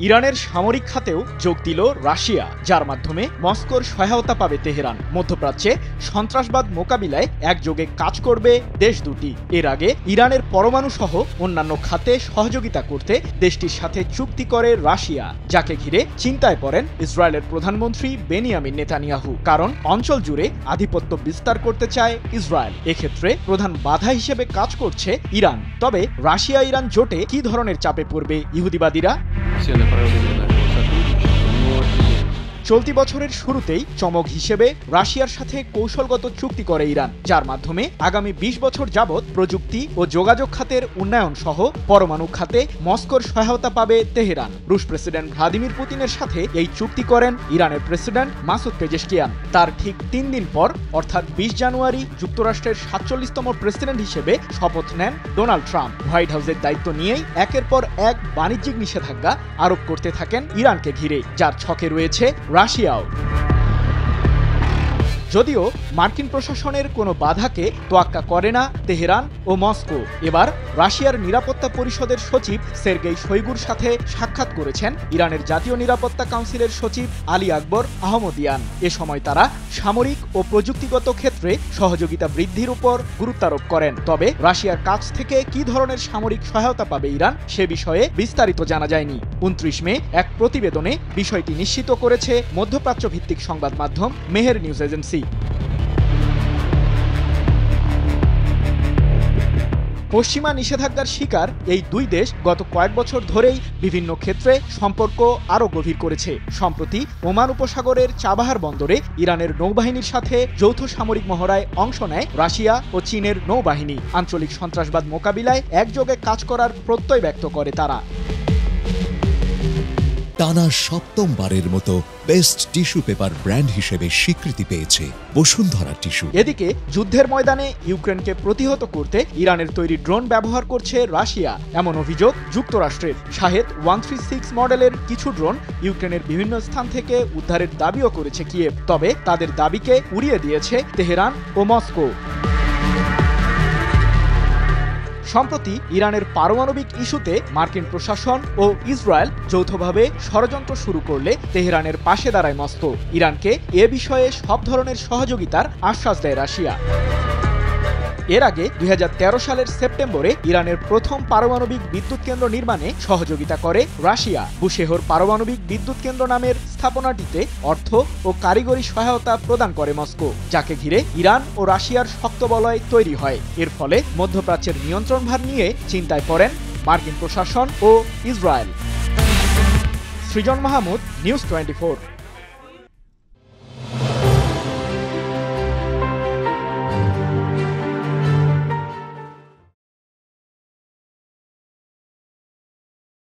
ইরানের সামরিক খাতেও যোগ দিল রাশিয়া, যার মাধ্যমে মস্কোর সহায়তা পাবে তেহরান। মধ্যপ্রাচ্যে সন্ত্রাসবাদ মোকাবিলায় একযোগে কাজ করবে দেশ দুটি। এর আগে ইরানের পরমাণু সহ অন্যান্য খাতে সহযোগিতা করতে দেশটির সাথে চুক্তি করে রাশিয়া, যাকে ঘিরে চিন্তায় পড়েন ইসরায়েলের প্রধানমন্ত্রী বেনিয়ামিন নেতানিয়াহু। কারণ অঞ্চল জুড়ে আধিপত্য বিস্তার করতে চায় ইসরায়েল। এক্ষেত্রে প্রধান বাধা হিসেবে কাজ করছে ইরান। তবে রাশিয়া ইরান জোটে কি ধরনের চাপে পড়বে ইহুদিবাদীরা? চলতি বছরের শুরুতেই চমক হিসেবে রাশিয়ার সাথে কৌশলগত চুক্তি করে ইরান, যার মাধ্যমে আগামী ২০ বছর যাবৎ প্রযুক্তি ও যোগাযোগ খাতের উন্নয়ন সহ পরমাণু খাতে মস্কোর সহায়তা পাবে তেহরান। রুশ প্রেসিডেন্ট ভ্লাদিমির পুতিনের সাথে এই চুক্তি করেন ইরানের প্রেসিডেন্ট মাসুদ পেজেশকিয়ান। তার ঠিক ৩ দিন পর অর্থাৎ ২০ জানুয়ারি যুক্তরাষ্ট্রের ৪৭তম প্রেসিডেন্ট হিসেবে শপথ নেন ডোনাল্ড ট্রাম্প। হোয়াইট হাউসের দায়িত্ব নিয়েই একের পর এক বাণিজ্যিক নিষেধাজ্ঞা আরোপ করতে থাকেন ইরানকে ঘিরে, যার ছকে রয়েছে রাশিয়াও। যদিও মার্কিন প্রশাসনের কোনো বাধাকে তোয়াক্কা করে না তেহরান ও মস্কো। এবার রাশিয়ার নিরাপত্তা পরিষদের সচিব সের্গেই শোইগুর সাথে সাক্ষাৎ করেছেন ইরানের জাতীয় নিরাপত্তা কাউন্সিলের সচিব আলী আকবর আহমদিয়ান। এ সময় তারা সামরিক ও প্রযুক্তিগত ক্ষেত্রে সহযোগিতা বৃদ্ধির উপর গুরুত্বারোপ করেন। তবে রাশিয়ার কাছ থেকে কি ধরনের সামরিক সহায়তা পাবে ইরান সে বিষয়ে বিস্তারিত জানা যায়নি। ২৯ মে এক প্রতিবেদনে বিষয়টি নিশ্চিত করেছে মধ্যপ্রাচ্য ভিত্তিক সংবাদ মাধ্যম মেহের নিউজ এজেন্সি। পশ্চিমা নিষেধাজ্ঞার শিকার এই দুই দেশ গত কয়েক বছর ধরেই বিভিন্ন ক্ষেত্রে সম্পর্ক আরও গভীর করেছে। সম্প্রতি ওমান উপসাগরের চাবাহার বন্দরে ইরানের নৌবাহিনীর সাথে যৌথ সামরিক মহড়ায় অংশ নেয় রাশিয়া ও চীনের নৌবাহিনী। আঞ্চলিক সন্ত্রাসবাদ মোকাবিলায় একযোগে কাজ করার প্রত্যয় ব্যক্ত করে তারা। টানা ৭ম-বারের মতো বেস্ট টিস্যু পেপার ব্র্যান্ড হিসেবে স্বীকৃতি পেয়েছে বসুন্ধরা টিস্যু। এদিকে যুদ্ধের ময়দানে ইউক্রেনকে প্রতিহত করতে ইরানের তৈরি ড্রোন ব্যবহার করছে রাশিয়া, এমন অভিযোগ যুক্তরাষ্ট্রের। শাহেদ 136 মডেলের কিছু ড্রোন ইউক্রেনের বিভিন্ন স্থান থেকে উদ্ধারের দাবিও করেছে কিয়েভ। তবে তাদের দাবিকে উড়িয়ে দিয়েছে তেহরান ও মস্কো। সম্প্রতি ইরানের পারমাণবিক ইস্যুতে মার্কিন প্রশাসন ও ইসরায়েল যৌথভাবে ষড়যন্ত্র শুরু করলে তেহরানের পাশে দাঁড়ায় মস্কো। ইরানকে এ বিষয়ে সব ধরনের সহযোগিতার আশ্বাস দেয় রাশিয়া। এর আগে ২০১৩ সালের সেপ্টেম্বরে ইরানের প্রথম পারমাণবিক বিদ্যুৎ কেন্দ্র নির্মাণে সহযোগিতা করে রাশিয়া। বুশেহর পারমাণবিক বিদ্যুৎ কেন্দ্র নামের স্থাপনাটিতে অর্থ ও কারিগরি সহায়তা প্রদান করে মস্কো, যাকে ঘিরে ইরান ও রাশিয়ার শক্ত বলয় তৈরি হয়। এর ফলে মধ্যপ্রাচ্যের নিয়ন্ত্রণভার নিয়ে চিন্তায় পড়েন মার্কিন প্রশাসন ও ইসরায়েল। সৃজন মাহমুদ, নিউজ 24।